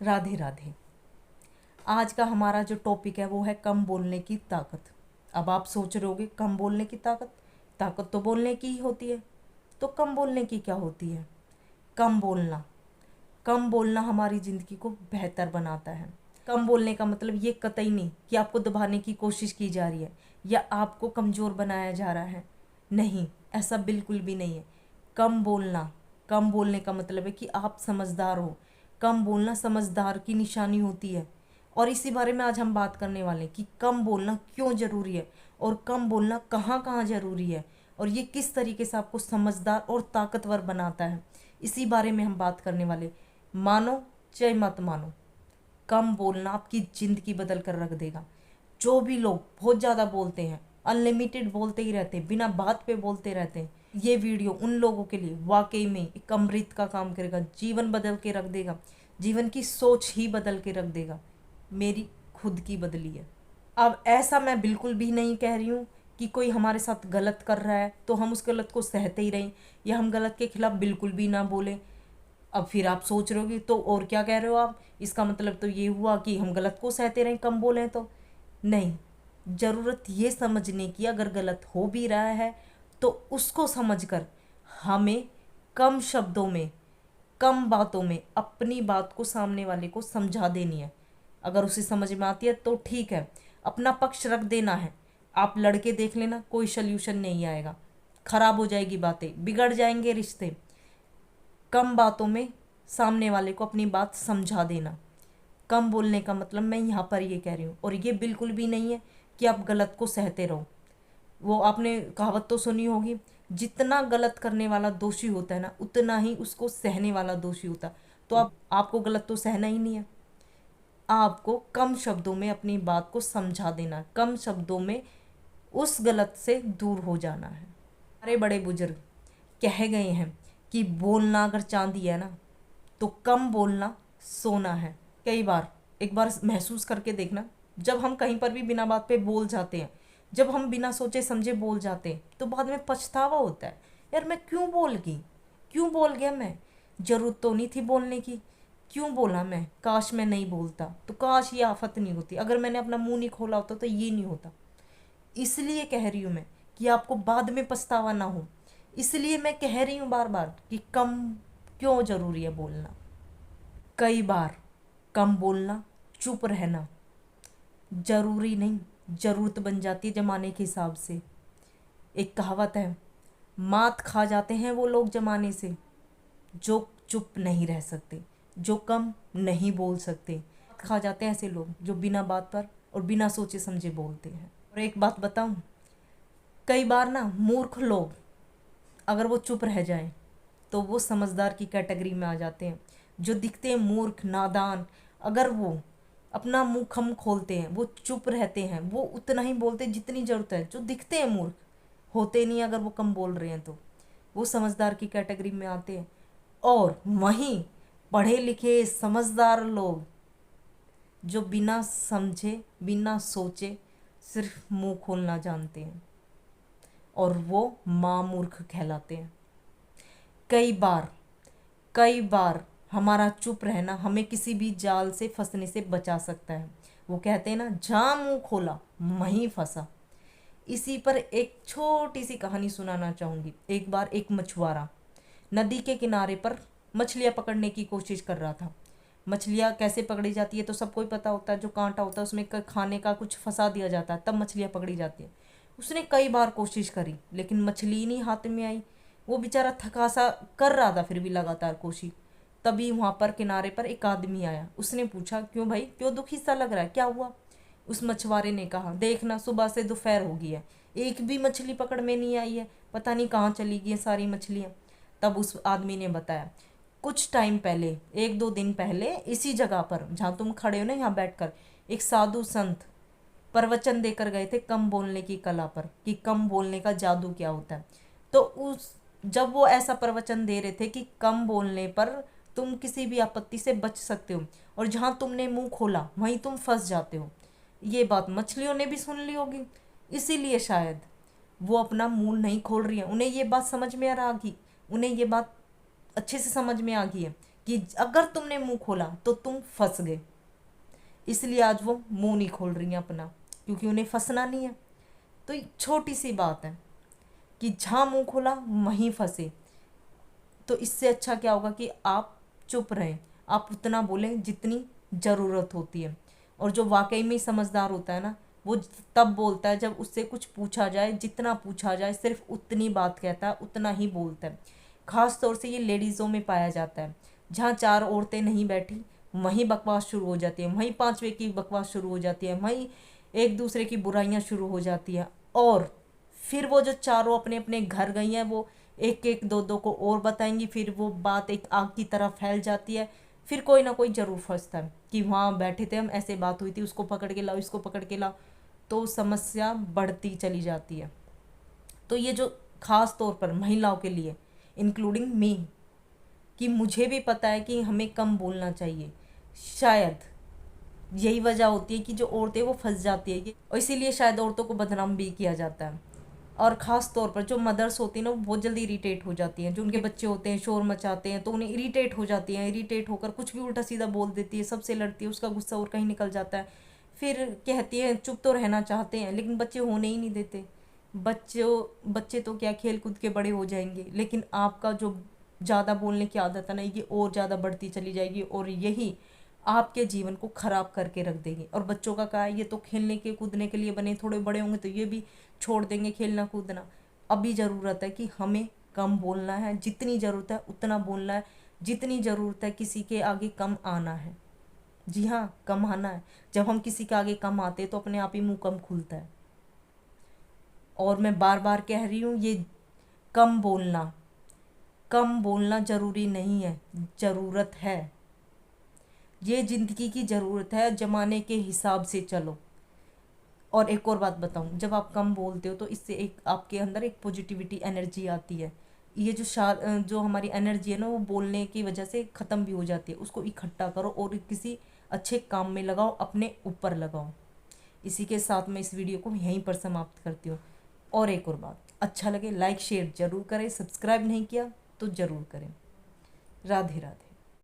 राधे राधे। आज का हमारा जो टॉपिक है वो है कम बोलने की ताकत। अब आप सोच रहे होगे कम बोलने की ताकत, ताकत तो बोलने की ही होती है, तो कम बोलने की क्या होती है। कम बोलना, कम बोलना हमारी ज़िंदगी को बेहतर बनाता है। कम बोलने का मतलब ये कतई नहीं कि आपको दबाने की कोशिश की जा रही है या आपको कमज़ोर बनाया जा रहा है। नहीं, ऐसा बिल्कुल भी नहीं है। कम बोलना, कम बोलने का मतलब है कि आप समझदार हो। कम बोलना समझदार की निशानी होती है। और इसी बारे में आज हम बात करने वाले हैं कि कम बोलना क्यों ज़रूरी है और कम बोलना कहाँ कहाँ ज़रूरी है और ये किस तरीके से आपको समझदार और ताकतवर बनाता है। इसी बारे में हम बात करने वाले। मानो चाहे मत मानो, कम बोलना आपकी ज़िंदगी बदल कर रख देगा। जो भी लोग बहुत ज़्यादा बोलते हैं, अनलिमिटेड बोलते ही रहते हैं, बिना बात पे बोलते रहते हैं, ये वीडियो उन लोगों के लिए वाकई में एक अमृत का काम करेगा। जीवन बदल के रख देगा, जीवन की सोच ही बदल के रख देगा। मेरी खुद की बदली है। अब ऐसा मैं बिल्कुल भी नहीं कह रही हूँ कि कोई हमारे साथ गलत कर रहा है तो हम उस गलत को सहते ही रहें या हम गलत के खिलाफ बिल्कुल भी ना बोलें। अब फिर आप सोच रहे होगे तो और क्या कह रहे हो आप, इसका मतलब तो ये हुआ कि हम गलत को सहते रहें, कम बोलें तो। नहीं, ज़रूरत ये समझने की अगर गलत हो भी रहा है तो उसको समझकर हमें कम शब्दों में, कम बातों में अपनी बात को सामने वाले को समझा देनी है। अगर उसे समझ में आती है तो ठीक है, अपना पक्ष रख देना है। आप लड़के देख लेना, कोई सल्यूशन नहीं आएगा, खराब हो जाएगी बातें, बिगड़ जाएंगे रिश्ते। कम बातों में सामने वाले को अपनी बात समझा देना। कम बोलने का मतलब मैं यहाँ पर ये कह रही हूँ, और ये बिल्कुल भी नहीं है कि आप गलत को सहते रहो। वो आपने कहावत तो सुनी होगी, जितना गलत करने वाला दोषी होता है ना, उतना ही उसको सहने वाला दोषी होता है। तो आपको गलत तो सहना ही नहीं है। आपको कम शब्दों में अपनी बात को समझा देना, कम शब्दों में उस गलत से दूर हो जाना है। हमारे बड़े बुजुर्ग कह गए हैं कि बोलना अगर चांदी है ना तो कम बोलना सोना है। कई बार एक बार महसूस करके देखना, जब हम कहीं पर भी बिना बात पे बोल जाते हैं, जब हम बिना सोचे समझे बोल जाते हैं तो बाद में पछतावा होता है। यार मैं क्यों बोल गई, क्यों बोल गया मैं, ज़रूरत तो नहीं थी बोलने की, क्यों बोला मैं, काश मैं नहीं बोलता तो काश ये आफत नहीं होती, अगर मैंने अपना मुंह नहीं खोला होता तो ये नहीं होता। इसलिए कह रही हूँ मैं कि आपको बाद में पछतावा ना हो। इसलिए मैं कह रही हूँ बार बार कि कम क्यों ज़रूरी है बोलना। कई बार कम बोलना, चुप रहना ज़रूरी नहीं, ज़रूरत बन जाती है ज़माने के हिसाब से। एक कहावत है, मात खा जाते हैं वो लोग ज़माने से जो चुप नहीं रह सकते, जो कम नहीं बोल सकते। खा जाते हैं ऐसे लोग जो बिना बात पर और बिना सोचे समझे बोलते हैं। और एक बात बताऊं, कई बार ना मूर्ख लोग अगर वो चुप रह जाएं तो वो समझदार की कैटेगरी में आ जाते हैं। जो दिखते हैं मूर्ख नादान, अगर वो अपना मुंह खम खोलते हैं, वो चुप रहते हैं, वो उतना ही बोलते हैं जितनी ज़रूरत है। जो दिखते हैं मूर्ख होते नहीं, अगर वो कम बोल रहे हैं तो वो समझदार की कैटेगरी में आते हैं। और वहीं पढ़े लिखे समझदार लोग जो बिना समझे बिना सोचे सिर्फ मुंह खोलना जानते हैं और वो माँ मूर्ख कहलाते हैं। कई बार, कई बार हमारा चुप रहना हमें किसी भी जाल से फंसने से बचा सकता है। वो कहते हैं ना, जहाँ मुंह खोला वहीं फंसा। इसी पर एक छोटी सी कहानी सुनाना चाहूँगी। एक बार एक मछुआरा नदी के किनारे पर मछलियाँ पकड़ने की कोशिश कर रहा था। मछलियाँ कैसे पकड़ी जाती है तो सबको ही पता होता है, जो कांटा होता है उसमें खाने का कुछ फंसा दिया जाता है, तब मछलियाँ पकड़ी जाती है। उसने कई बार कोशिश करी लेकिन मछली ही नहीं हाथ में आई। वो बेचारा थका सा कर रहा था, फिर भी लगातार कोशिश। तभी वहाँ पर किनारे पर एक आदमी आया। उसने पूछा, क्यों भाई, क्यों दुखी सा लग रहा है, क्या हुआ। उस मछुआरे ने कहा, देखना सुबह से दोपहर हो गई है, एक भी मछली पकड़ में नहीं आई है, पता नहीं कहाँ चली गई है सारी मछलियाँ। तब उस आदमी ने बताया, कुछ टाइम पहले, एक दो दिन पहले इसी जगह पर जहाँ तुम खड़े हो ना, यहाँ बैठकर एक साधु संत प्रवचन देकर गए थे कम बोलने की कला पर, कि कम बोलने का जादू क्या होता है। तो उस जब वो ऐसा प्रवचन दे रहे थे कि कम बोलने पर तुम किसी भी आपत्ति से बच सकते हो और जहाँ तुमने मुंह खोला वहीं तुम फंस जाते हो, ये बात मछलियों ने भी सुन ली होगी। इसीलिए शायद वो अपना मुंह नहीं खोल रही है। उन्हें ये बात समझ में आ रहा कि उन्हें ये बात अच्छे से समझ में आ गई है कि अगर तुमने मुंह खोला तो तुम फंस गए। इसलिए आज वो मुंह नहीं खोल रही हैं अपना, क्योंकि उन्हें फंसना नहीं है। तो ये छोटी सी बात है कि जहाँ मुंह खोला वहीं फंसे। तो इससे अच्छा क्या होगा कि आप चुप रहें, आप उतना बोलें जितनी ज़रूरत होती है। और जो वाकई में समझदार होता है ना, वो तब बोलता है जब उससे कुछ पूछा जाए, जितना पूछा जाए सिर्फ उतनी बात कहता है, उतना ही बोलता है। खास तौर से ये लेडीज़ों में पाया जाता है। जहाँ चार औरतें नहीं बैठी वहीं बकवास शुरू हो जाती है, वहीं पांचवे की बकवास शुरू हो जाती है, वहीं एक दूसरे की बुराइयां शुरू हो जाती हैं। और फिर वो जो चारों अपने अपने घर गई हैं, वो एक एक दो दो को और बताएंगी, फिर वो बात एक आग की तरह फैल जाती है। फिर कोई ना कोई जरूर फंसता है कि वहाँ बैठे थे हम, ऐसे बात हुई थी, उसको पकड़ के लाओ, इसको पकड़ के लाओ। तो समस्या बढ़ती चली जाती है। तो ये जो खास तौर पर महिलाओं के लिए, इंक्लूडिंग मी, कि मुझे भी पता है कि हमें कम बोलना चाहिए, शायद यही वजह होती है कि जो औरतें वो फंस जाती है और इसीलिए शायद औरतों को बदनाम भी किया जाता है। और ख़ास तौर पर जो मदर्स होती हैं ना, वो बहुत जल्दी इरीटेट हो जाती हैं। जो उनके बच्चे होते हैं शोर मचाते हैं तो उन्हें इरीटेट हो जाती हैं, इरीटेट होकर कुछ भी उल्टा सीधा बोल देती है, सबसे लड़ती है, उसका गुस्सा और कहीं निकल जाता है। फिर कहती है चुप तो रहना चाहते हैं लेकिन बच्चे होने ही नहीं देते। बच्चे तो क्या खेल कूद के बड़े हो जाएंगे, लेकिन आपका जो ज़्यादा बोलने की आदत है ना, ये और ज़्यादा बढ़ती चली जाएगी और यही आपके जीवन को खराब करके रख देगी। और बच्चों का क्या है, ये तो खेलने के कूदने के लिए बने, थोड़े बड़े होंगे तो ये भी छोड़ देंगे खेलना कूदना। अभी ज़रूरत है कि हमें कम बोलना है, जितनी ज़रूरत है उतना बोलना है, जितनी ज़रूरत है किसी के आगे कम आना है। जी हाँ, कम आना है। जब हम किसी के आगे कम आते हैं तो अपने आप ही मुंह कम खुलता है। और मैं बार बार कह रही हूँ, ये कम बोलना, कम बोलना ज़रूरी नहीं है, ज़रूरत है। ये ज़िंदगी की ज़रूरत है, ज़माने के हिसाब से चलो। और एक और बात बताऊं, जब आप कम बोलते हो तो इससे एक आपके अंदर एक पॉजिटिविटी एनर्जी आती है। ये जो हमारी एनर्जी है ना, वो बोलने की वजह से ख़त्म भी हो जाती है। उसको इकट्ठा करो और किसी अच्छे काम में लगाओ, अपने ऊपर लगाओ। इसी के साथ मैं इस वीडियो को यहीं पर समाप्त करती हूँ। और एक और बात, अच्छा लगे लाइक शेयर ज़रूर करें, सब्सक्राइब नहीं किया तो ज़रूर करें। राधे राधे।